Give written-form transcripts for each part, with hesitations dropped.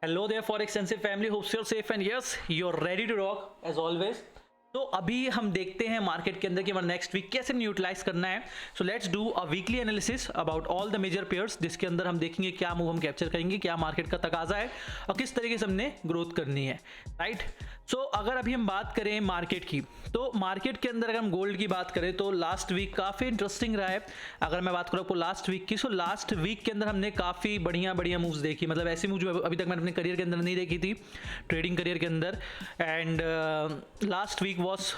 Hello there, for extensive family. Hopes you're safe and yes, you're ready to rock as always. तो अभी हम देखते हैं market के अंदर कि हमारा नेक्स्ट वीक कैसे यूटिलाइज करना है. So let's do a weekly analysis about all the major pairs, जिसके अंदर हम देखेंगे क्या मूव हम कैप्चर करेंगे, क्या मार्केट का तकाजा है और किस तरीके से हमने ग्रोथ करनी है. राइट. सो अगर अभी हम बात करें मार्केट की, तो मार्केट के अंदर अगर हम गोल्ड की बात करें तो लास्ट वीक काफ़ी इंटरेस्टिंग रहा है. अगर मैं बात करूँ आपको लास्ट वीक की, सो लास्ट वीक के अंदर हमने काफ़ी बढ़िया बढ़िया मूव्स देखी. मतलब ऐसी मूव जो अभी तक मैंने अपने करियर के अंदर नहीं देखी थी, ट्रेडिंग करियर के अंदर. And last week was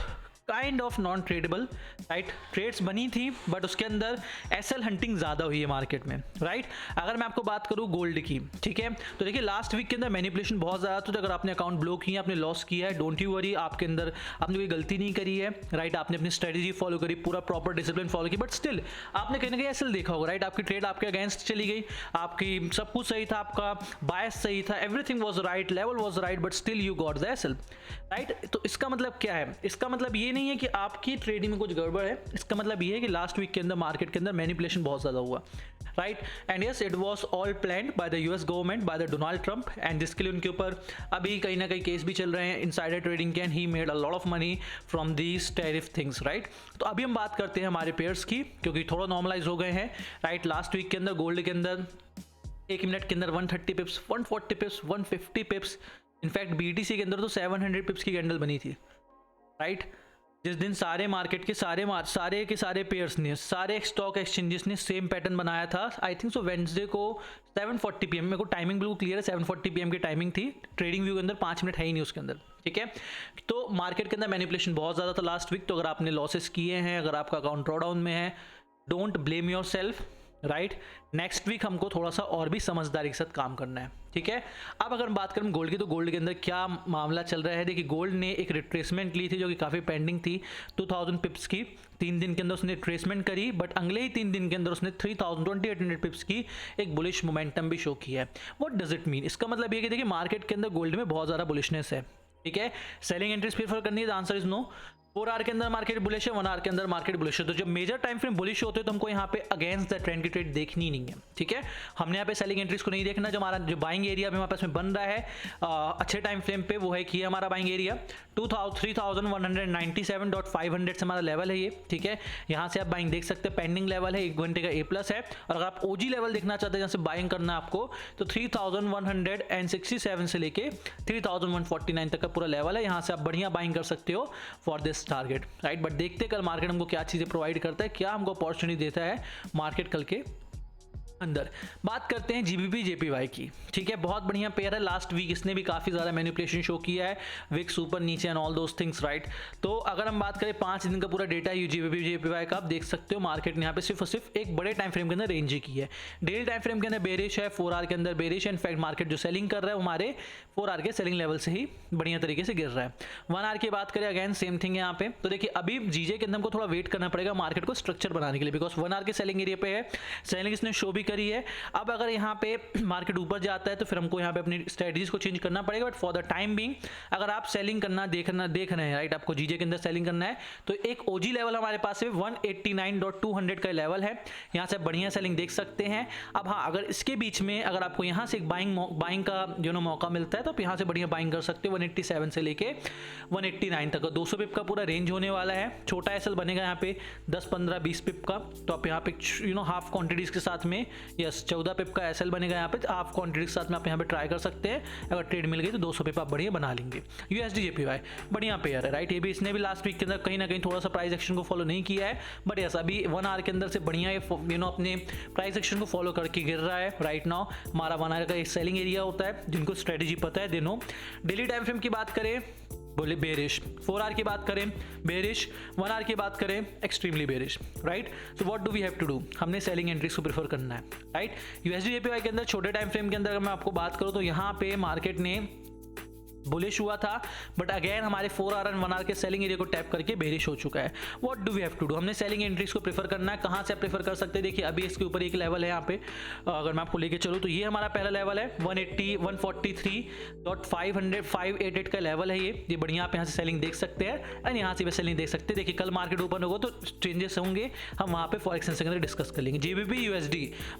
kind of non tradable. Right. Trades बनी थी बट उसके अंदर एसएल हंटिंग ज़्यादा हुई है मार्केट में. राइट. अगर मैं आपको बात करूँ गोल्ड की, ठीक है, तो देखिए लास्ट वीक के अंदर मैनिपुलेशन बहुत ज़्यादा था. तो अगर आपने अकाउंट ब्लॉक किया, आपने लॉस किया है, डोंट यू वरी, आपके अंदर आपने कोई गलती नहीं करी है. राइट. आपने अपनी स्ट्रेटेजी फॉलो करी, पूरा प्रॉपर डिसिप्लिन फॉलो की, बट स्टिल आपने कहीं ना कहीं एसएल देखा होगा. राइट. आपकी ट्रेड आपके अगेंस्ट चली गई, आपकी सब कुछ सही था, आपका बायस सही था, everything was right, level was right, but still you got the SL. Right. तो इसका मतलब क्या है? इसका मतलब ये नहीं है कि आपकी ट्रेडिंग में कुछ गड़बड़ है. इसका मतलब ये है कि लास्ट वीक के अंदर मार्केट के अंदर मैनिपुलेशन बहुत ज़्यादा हुआ. Right. And yes, it was all planned by the US government, by the Donald Trump. And जिसके लिए उनके ऊपर अभी कहीं ना कहीं केस भी चल रहे हैं इनसाइडर ट्रेडिंग के, and he made a lot of money from these tariff things. Right. तो अभी हम बात करते हैं हमारे पेयर्स की, क्योंकि थोड़ा नॉर्मलाइज हो गए हैं. राइट. लास्ट वीक के अंदर गोल्ड के अंदर एक मिनट के अंदर 130 पिप्स, 140 पिप्स, 150 पिप्स, इनफैक्ट बीटीसी के अंदर तो 700 पिप्स की कैंडल बनी थी. राइट. जिस दिन सारे मार्केट के सारे पेयर्स ने, सारे स्टॉक एक्सचेंजेस ने सेम पैटर्न बनाया था. आई थिंक सो वेंसडे को 7:40 PM, मेरे को टाइमिंग बिल्कुल क्लियर है, 7:40 PM की टाइमिंग थी. ट्रेडिंग व्यू के अंदर 5 मिनट है ही नहीं उसके अंदर. ठीक है. तो मार्केट के अंदर मैनिपुलेशन बहुत ज़्यादा था लास्ट वीक. तो अगर आपने लॉसेस किए हैं, अगर आपका अकाउंट ड्रॉ डाउन में है, don't blame yourself. Right. Next week हमको थोड़ा सा और भी समझदारी के साथ काम करना है. ठीक है. अब अगर हम बात करें गोल्ड की, तो गोल्ड के अंदर क्या मामला चल रहा है. देखिए गोल्ड ने एक रिट्रेसमेंट ली थी जो कि काफ़ी पेंडिंग थी, 2000 पिप्स की. 3 दिन के अंदर उसने रिट्रेसमेंट करी, बट अगले ही 3 दिन के अंदर उसने 2800 पिप्स की एक बुलिश मोमेंटम भी शो किया है. What does it mean? इसका मतलब ये कि देखिए मार्केट के अंदर गोल्ड में बहुत ज़्यादा बुलिशनेस है. ठीक है. सेलिंग एंट्रीज प्रेफर करनी है? The answer is no. 4 hour के अंदर मार्केट बुलिश है, 1 आवर के अंदर मार्केट बुलिश है. तो जब मेजर टाइम फ्रेम बुलिश होते हैं तो हमको यहाँ पे अगेंस्ट द ट्रेंड की ट्रेड देखनी नहीं है. ठीक है. हमने यहाँ पे सेलिंग एंट्रीज को नहीं देखना. जो हमारा जो बाइंग एरिया हमारे पास में बन रहा है अच्छे टाइम फ्रेम पे, वो है कि हमारा बाइंग एरिया 3197.500 से हमारा लेवल है ये. ठीक है. यहाँ से आप बाइंग देख सकते हैं, पेंडिंग लेवल है, 1 घंटे का A+ है. और अगर आप ओजी लेवल देखना चाहते हैं जहाँ से बाइंग करना है आपको, तो 3167 से लेके 3149 तक का पूरा लेवल है. यहाँ से आप बढ़िया बाइंग कर सकते हो for this target. Right. But देखते कल मार्केट हमको क्या चीज़ें प्रोवाइड करता है, क्या हमको अपॉर्चुनिटी देता है मार्केट कल के अंदर. बात करते हैं जीबीपी जेपीवाई की. ठीक है. बहुत बढ़िया पेयर है. लास्ट वीक इसने भी काफ़ी ज़्यादा मैनिपुलेशन शो किया है, विक्स ऊपर नीचे and all those things. Right. तो अगर हम बात करें 5 दिन का पूरा डेटा है जीबीपी जेपीवाई का, आप देख सकते हो मार्केट ने यहाँ पे सिर्फ और सिर्फ एक बड़े टाइम फ्रेम के अंदर रेंज ही की है. डेली टाइम फ्रेम के अंदर बेरिश है, 4 आवर के अंदर बेरिश है. इनफैक्ट मार्केट जो सेलिंग कर रहा है हमारे 4 आवर के सेलिंग लेवल से ही बढ़िया तरीके से गिर रहा है. 1 आवर की बात करें, अगेन सेम थिंग है यहाँ पे. तो देखिए अभी जीजे के अंदर हमको थोड़ा वेट करना पड़ेगा मार्केट को स्ट्रक्चर बनाने के लिए, बिकॉज 1 आवर के सेलिंग एरिया पे है, सेलिंग इसने शो भी करी है. अब अगर यहाँ पे मार्केट ऊपर जाता है तो फिर हमको यहाँ पे अपनी स्ट्रेटजीज को चेंज करना पड़ेगा. But for the time being अगर आप सेलिंग करना देख रहे हैं, राइट, आपको जीजे के अंदर सेलिंग करना है, तो एक ओजी लेवल हमारे पास है 189.200 का लेवल है. यहाँ से बढ़िया सेलिंग देख सकते हैं. अब हाँ, अगर इसके बीच में अगर आपको यहाँ से एक बाइंग का जो ना मौका मिलता है, तो आप यहाँ से बढ़िया बाइंग कर सकते हो 187 से लेके 189 तक. 200 पिप का पूरा रेंज होने वाला है. छोटा एसएल बनेगा यहाँ पे 10, 15, 20 पिप का. तो आप यहाँ पे हाफ क्वांटिटीज के साथ में 14 पिप का एसएल बनेगा यहाँ पे. हाफ क्वांटिटी के साथ में आप यहाँ पे ट्राई कर सकते हैं. अगर ट्रेड मिल गई तो 200 पिप आप बढ़िया बना लेंगे. यूएसडी जेपीवाई बढ़िया पेयर है. राइट. ये भी इसने भी लास्ट वीक के अंदर कहीं ना कहीं थोड़ा सा प्राइस एक्शन को फॉलो नहीं किया है, बट यस अभी 1 आवर के अंदर से बढ़िया अपने प्राइस एक्शन को फॉलो करके गिर रहा है. राइट नाउ हमारा 1 आवर का एक सेलिंग एरिया होता है, जिनको स्ट्रेटेजी पता है they know. Daily time frame की बात करें, बोले बेरिश. 4 आवर की बात करें बेरिश, 1 आवर की बात करें extremely bearish. Right. So what do we have to do? हमने सेलिंग एंट्रीज को प्रेफर करना है. राइट. यूएसडी जेपीवाई के अंदर छोटे टाइम फ्रेम के अंदर अगर मैं आपको बात करूं, तो यहाँ पे मार्केट ने बुलिश हुआ था, बट अगेन हमारे 4 आवर एंड 1 आवर के सेलिंग एरिया को टैप करके बेरिश हो चुका है। What do we have to do, हमने सेलिंग एंट्रीज को प्रेफर करना है। कहाँ से आप प्रेफर कर सकते हैं, देखिए अभी इसके ऊपर एक लेवल है यहाँ पे, अगर मैं आपको लेके चलूँ तो ये हमारा पहला लेवल है 143.588 का लेवल है ये बढ़िया आप यहाँ से सेलिंग देख सकते हैं एंड यहाँ से भी सेलिंग देख सकते हैं। देखिए कल मार्केट ओपन होगा तो चेंजेस होंगे, हम वहाँ पे फॉरेक्स के अंदर डिस्कस कर लेंगे। GBP USD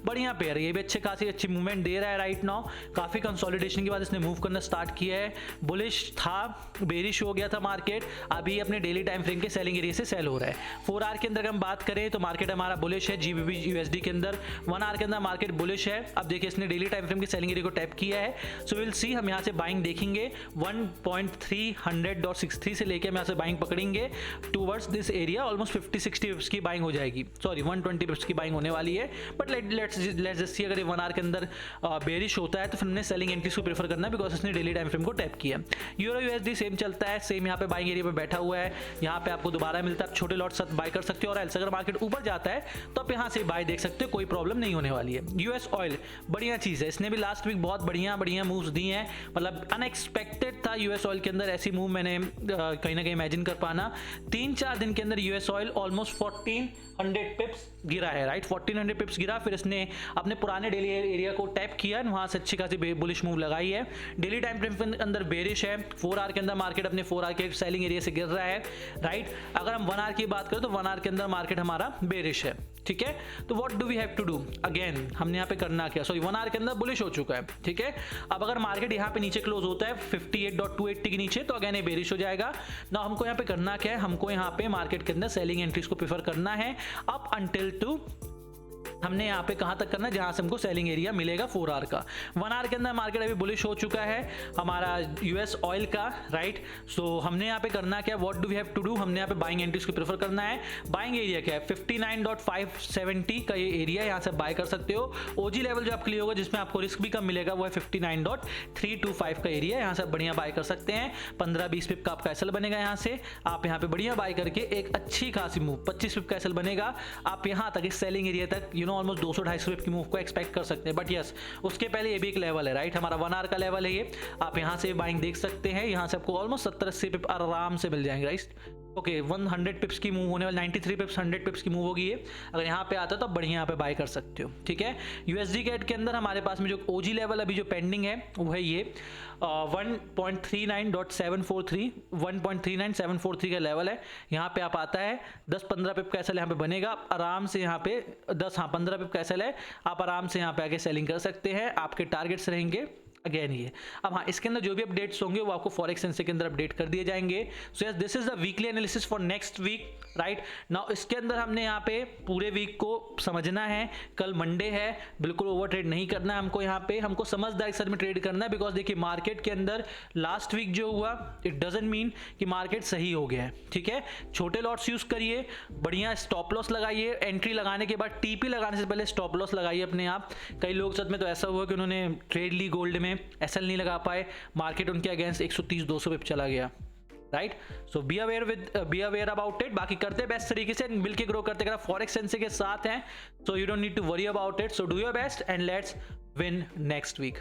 बढ़िया पेयर है, ये भी अच्छे खासी अच्छी मूवमेंट दे रहा है राइट नाउ। काफी कंसोलिडेशन के बाद इसने मूव करना स्टार्ट किया है, बुलिश था, बेरिश हो गया था मार्केट, अभी अपने डेली टाइम फ्रेम के सेलिंग एरिया से सेल हो रहा है। 4 आवर के अंदर हम बात करें तो मार्केट हमारा बुलिश है GBP USD के अंदर, 1 आवर के अंदर मार्केट बुलिश है। अब देखिए इसने डेली टाइम फ्रेम के सेलिंग एरिया को टैप किया है, सो विल सी हम यहाँ से बाइंग देखेंगे 1.363 से लेके हम यहाँ से बाइंग पकड़ेंगे टूवर्ड्स दिस एरिया, ऑलमोस्ट 50-60 पिप्स की बाइंग हो जाएगी, सॉरी 120 पिप्स की बाइंग होने वाली है। बट लेट्स जस्ट सी अगर 1 आवर के अंदर बेरिश होता है तो फिर हमने सेलिंग एंट्रीज को प्रेफर करना है बिकॉज इसने डेली टाइम फ्रेम को टैप किया। यूरो USD सेम चलता है, सेम यहाँ पे बाइंग एरिया पे बैठा हुआ है, यहाँ पे आपको दोबारा मिलता है, आप छोटे लॉट साथ बाय कर सकते हो, और एल्स अगर मार्केट ऊपर जाता है तो आप यहाँ से बाय देख सकते हो, कोई प्रॉब्लम नहीं होने वाली है। US ऑयल बढ़िया चीज़ है, इसने भी लास्ट वीक बहुत बढ़िया मूव्स दी हैं, मतलब अनएक्सपेक्टेड था US ऑयल के अंदर ऐसी मूव मैंने कहीं ना कहीं इमेजिन कर पाना। 3-4 दिन के अंदर US ऑयल ऑलमोस्ट 1400 पिप्स गिरा है राइट, 1400 पिप्स गिरा, फिर इसने अपने पुराने डेली एरिया को टैप किया, वहां से अच्छी खासी बुलिश मूव लगाई है। डेली टाइम फ्रेम के अंदर बेरिश है, 4 आवर के अंदर मार्केट अपने 4 आवर के सेलिंग एरिया से गिर रहा है राइट। अगर हम 1 आवर की बात करें तो 1 आवर के अंदर मार्केट हमारा बेरिश है, ठीक है। तो what do we have to do, again हमने यहाँ पे करना क्या, सॉरी 1 आवर के अंदर बुलिश हो चुका है, ठीक है। अब अगर मार्केट यहाँ पे नीचे क्लोज होता है 58.280 के नीचे तो अगेन ये बेरिश हो जाएगा ना। हमको यहाँ पे करना क्या है, हमको यहाँ पे मार्केट के अंदर सेलिंग एंट्रीज को प्रेफर करना है अप अंटिल टू, हमने यहाँ पे कहाँ तक करना है जहाँ से हमको सेलिंग एरिया मिलेगा 4 आवर का। 1 आवर के अंदर मार्केट अभी बुलिश हो चुका है हमारा US ऑयल का राइट। सो हमने यहाँ पे करना क्या, what do we have to do, हमने यहाँ पे बाइंग एंट्रीज को प्रेफर करना है। बाइंग एरिया क्या है 59.570 का ये एरिया, यहाँ से बाय कर सकते हो। OG लेवल जो आपके लिए होगा जिसमें आपको रिस्क भी कम मिलेगा वो है 59.325 का एरिया, यहाँ से बढ़िया बाय कर सकते हैं। 15-20 पिप का आपका एसएल बनेगा, यहाँ से आप यहाँ पे बढ़िया बाय करके एक अच्छी खासी मूव 25 पिप का एसएल बनेगा, आप यहाँ तक इस सेलिंग एरिया तक ऑलमोस्ट 200-250 पिप की मूव को एक्सपेक्ट कर सकते हैं। बट यस उसके पहले ये भी एक लेवल है राइट, हमारा 1 आवर का लेवल है ये, आप यहाँ से बाइंग देख सकते हैं, यहाँ से आपको ऑलमोस्ट 70-80 पिप आराम से मिल जाएंगे राइट। ओके 100 पिप्स की मूव होने वाली, 93 पिप्स 100 पिप्स की मूव होगी ये, अगर यहाँ पे आता है तो आप बढ़िया यहाँ पे बाय कर सकते हो, ठीक है। USD कैट के अंदर हमारे पास में जो OG लेवल अभी जो पेंडिंग है वो है ये 1.39.743 1.39743 का लेवल है, यहाँ पे आप आता है 10-15 पिप का एसएल यहाँ पे बनेगा, आराम से यहाँ पे 15 पिप का एसएल है, आप आराम से यहाँ पे आके सेलिंग कर सकते हैं, आपके टारगेट्स रहेंगे अगेन ये। अब हाँ इसके अंदर जो भी अपडेट्स होंगे वो आपको फॉरेक्स सेंस के अंदर अपडेट कर दिए जाएंगे। So yes this is the weekly analysis for next week right now. इसके अंदर हमने यहाँ पे पूरे वीक को समझना है, कल मंडे है, बिल्कुल ओवर ट्रेड नहीं करना है हमको, यहाँ पे हमको समझदारी के साथ में ट्रेड करना है बिकॉज देखिए मार्केट के अंदर लास्ट वीक जो हुआ इट डजंट मीन कि मार्केट सही हो गया है, ठीक है। छोटे लॉट्स यूज करिए, बढ़िया स्टॉप लॉस लगाइए, एंट्री लगाने के बाद TP लगाने से पहले स्टॉप लॉस लगाइए अपने आप। कई लोग साथ में तो ऐसा हुआ कि उन्होंने ट्रेड ली गोल्ड में, एसएल नहीं लगा पाए, मार्केट उनके अगेंस्ट 130-200 पिप चला गया right. So be aware about it. बाकी करते बेस्ट तरीके से मिलके ग्रो करते अगर फॉरेक्स सेंस के साथ हैं, so you don't need to worry about it. So do your best and let's win next week.